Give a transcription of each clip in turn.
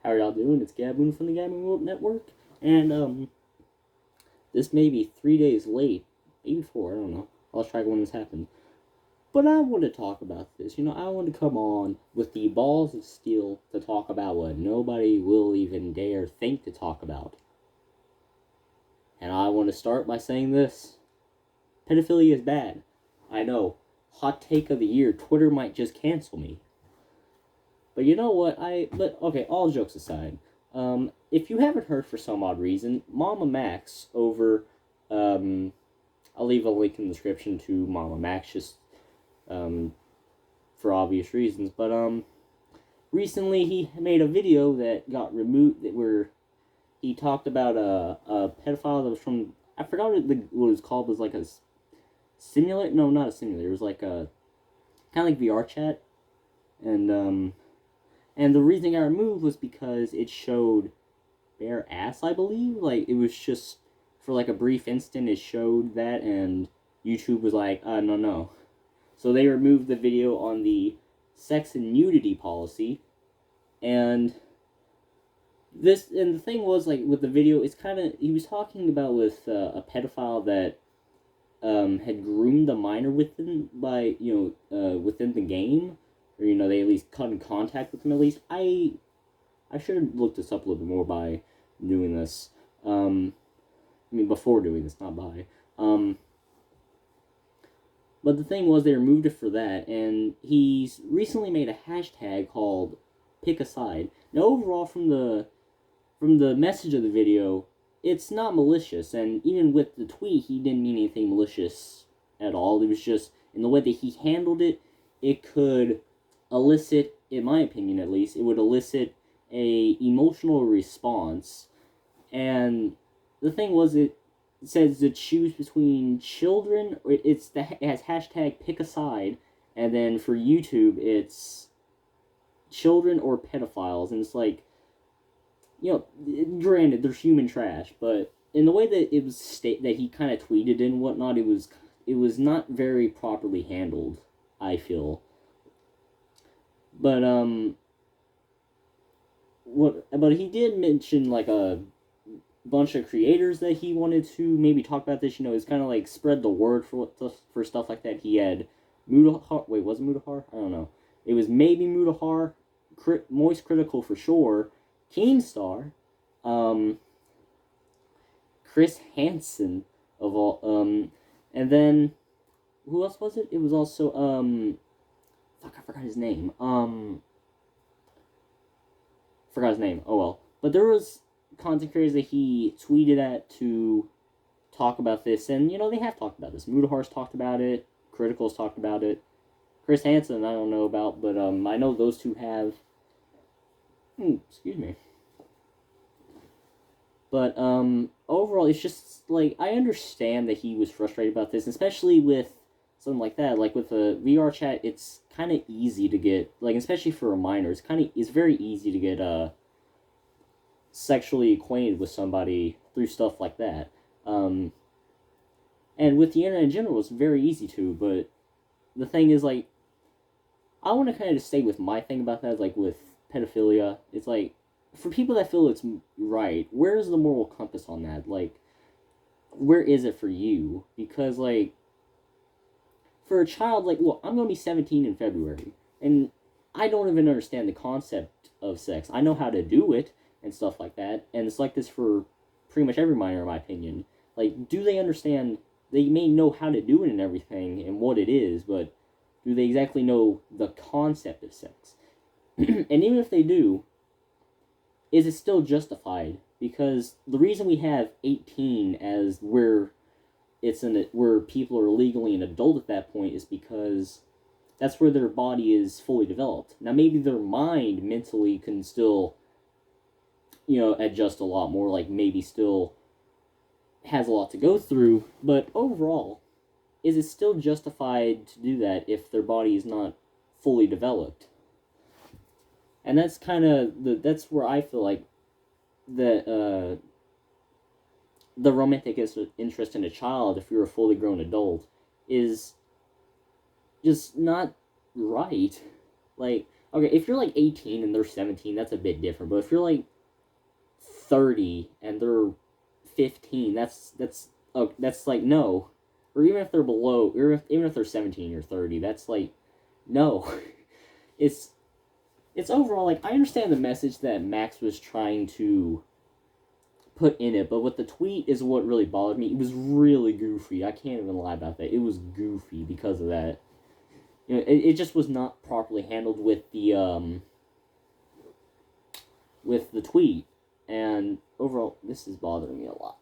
How are y'all doing? It's Gaboon from the Gaming World Network, and this may be 3 days late, maybe 4. I don't know. I lost track of when this happened. But I want to talk about this. I want to come on with the balls of steel to talk about what nobody will even dare think to talk about. And I want to start by saying this: pedophilia is bad. I know. Hot take of the year. Twitter might just cancel me. But you know what? Okay, all jokes aside, if you haven't heard for some odd reason, MamaMax over, I'll leave a link in the description to MamaMax just, for obvious reasons, but, recently he made a video that got removed, where he talked about a pedophile that was from, I forgot what it was called, it was like a simulator, no, not a simulator, it was like a, kind of like VR chat, and the reason I got removed was because it showed bare ass, I believe. Like, it was just, for like a brief instant, it showed that, and YouTube was like, no, no. So they removed the video on the sex and nudity policy, and the thing was, like, with the video, it's kind of, he was talking about with a pedophile that had groomed a minor within the game, or they at least cut in contact with him. At least I should have looked this up a little bit more by doing this. Before doing this, not by. But the thing was, they removed it for that, and he's recently made a hashtag called "Pick a Side." Now, overall, from the message of the video, it's not malicious, and even with the tweet, he didn't mean anything malicious at all. It was just, in the way that he handled it, it could elicit, in my opinion at least, it would elicit a emotional response. And the thing was, it says to choose between children, it has hashtag pick a side, and then for YouTube, it's children or pedophiles, and it's like, granted, there's human trash, but in the way that it was that he kind of tweeted and whatnot, it was not very properly handled, I feel. But but he did mention like a bunch of creators that he wanted to maybe talk about this. It's kind of like spread the word for stuff like that. He had Mudahar. Wait, was it Mudahar? I don't know. It was maybe Mudahar, Moist Critical for sure, Keemstar, Chris Hansen of all, and then who else was it? It was also fuck, I forgot his name. Forgot his name. Oh well. But there was content creators that he tweeted at to talk about this, and they have talked about this. Mudahar's talked about it. Critical's talked about it. Chris Hansen, I don't know about, but I know those two have. Excuse me. But overall, it's just like, I understand that he was frustrated about this, especially with something like that. Like with a VR chat, it's kind of easy to get, like, especially for a minor, it's very easy to get sexually acquainted with somebody through stuff like that. And with the internet in general, it's very easy to. But the thing is, like, I want to kind of stay with my thing about that, like with pedophilia. It's like, for people that feel it's right, where's the moral compass on that? Like, where is it for you? Because, like, for a child, like, look, I'm going to be 17 in February, and I don't even understand the concept of sex. I know how to do it and stuff like that, and it's like this for pretty much every minor, in my opinion. Like, do they understand? They may know how to do it and everything and what it is, but do they exactly know the concept of sex? And even if they do, is it still justified? Because the reason we have 18 as where people are legally an adult at that point is because that's where their body is fully developed. Now, maybe their mind mentally can still, adjust a lot more, like maybe still has a lot to go through, but overall, is it still justified to do that if their body is not fully developed? And that's kind of that's where I feel like that the romantic interest in a child, if you're a fully grown adult, is just not right. Like, Okay, if you're like 18 and they're 17, that's a bit different. But if you're like 30 and they're 15, that's like no. Or even if they're below, or even if they're 17 or 30, that's like no. it's it's overall like I understand the message that Max was trying to put in it, but with the tweet is what really bothered me. It was really goofy. I can't even lie about that. It was goofy because of that. You know, it just was not properly handled with the tweet, and overall, this is bothering me a lot.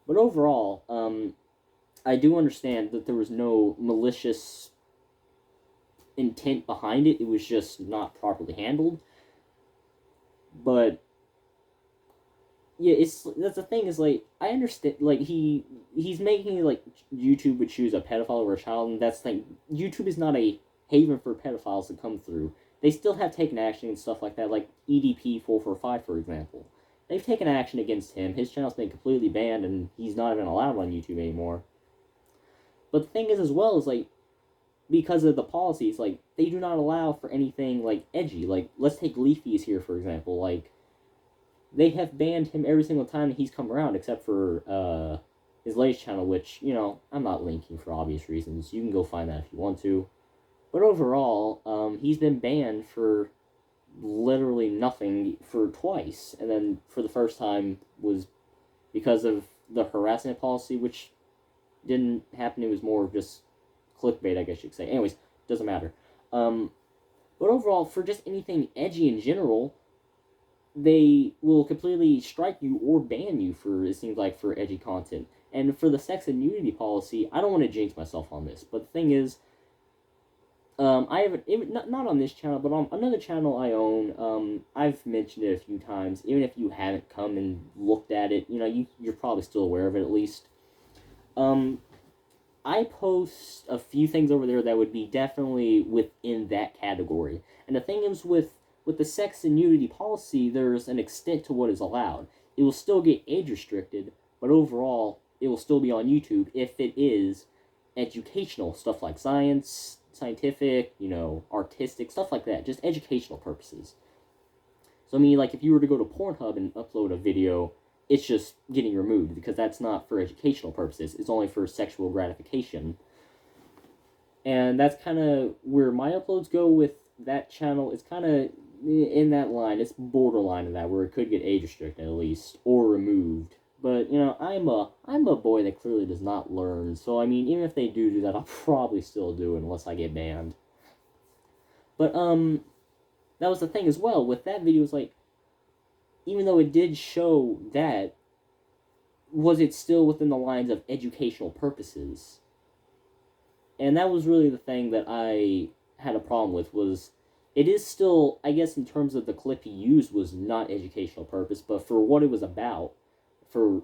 But overall, I do understand that there was no malicious intent behind it. It was just not properly handled. But yeah, that's the thing is like I understand like he's making it like YouTube would choose a pedophile over a child, and that's the thing. YouTube is not a haven for pedophiles to come through. They still have taken action and stuff like that, like EDP 445 for example. They've taken action against him. His channel's been completely banned, and he's not even allowed on YouTube anymore. But the thing is, as well, is like because of the policies, like they do not allow for anything like edgy. Like let's take Leafy's here for example. Like they have banned him every single time that he's come around, except for his latest channel, which, you know, I'm not linking for obvious reasons. You can go find that if you want to. But overall, he's been banned for literally nothing for twice. And then for the first time was because of the harassment policy, which didn't happen. It was more of just clickbait, I guess you could say. Anyways, doesn't matter. But overall, for just anything edgy in general, they will completely strike you or ban you for, it seems like, for edgy content. And for the sex and nudity policy, I don't want to jinx myself on this, but the thing is, I haven't, not on this channel, but on another channel I own, I've mentioned it a few times. Even if you haven't come and looked at it, you know, you're probably still aware of it at least. I post a few things over there that would be definitely within that category. And the thing is with the sex and nudity policy, there's an extent to what is allowed. It will still get age restricted, but overall, it will still be on YouTube if it is educational stuff like science, scientific, you know, artistic, stuff like that. Just educational purposes. So, I mean, like, if you were to go to Pornhub and upload a video, it's just getting removed because that's not for educational purposes. It's only for sexual gratification. And that's kind of where my uploads go with that channel. It's kind of in that line. It's borderline of that, where it could get age restricted at least, or removed. But, you know, I'm a boy that clearly does not learn. So, I mean, even if they do that, I'll probably still do it unless I get banned. But, that was the thing as well. With that video, it's like, even though it did show that, was it still within the lines of educational purposes? And that was really the thing that I had a problem with, was it is still, I guess in terms of the clip he used, was not educational purpose, but for what it was about, for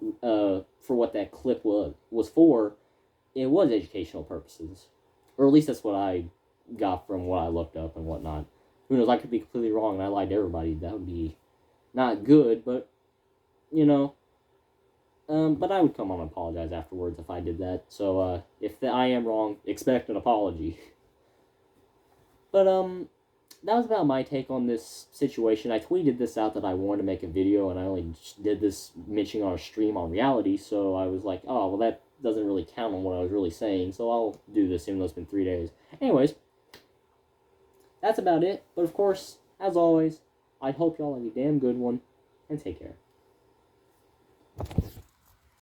what that clip was for, it was educational purposes. Or at least that's what I got from what I looked up and whatnot. Who knows, I could be completely wrong and I lied to everybody. That would be not good, but, you know. But I would come on and apologize afterwards if I did that. So, if I am wrong, expect an apology. But, that was about my take on this situation. I tweeted this out that I wanted to make a video, and I only did this mentioning on a stream on reality, so I was like, oh, well, that doesn't really count on what I was really saying, so I'll do this even though it's been 3 days. Anyways, that's about it. But, of course, as always, I hope y'all have a damn good one, and take care.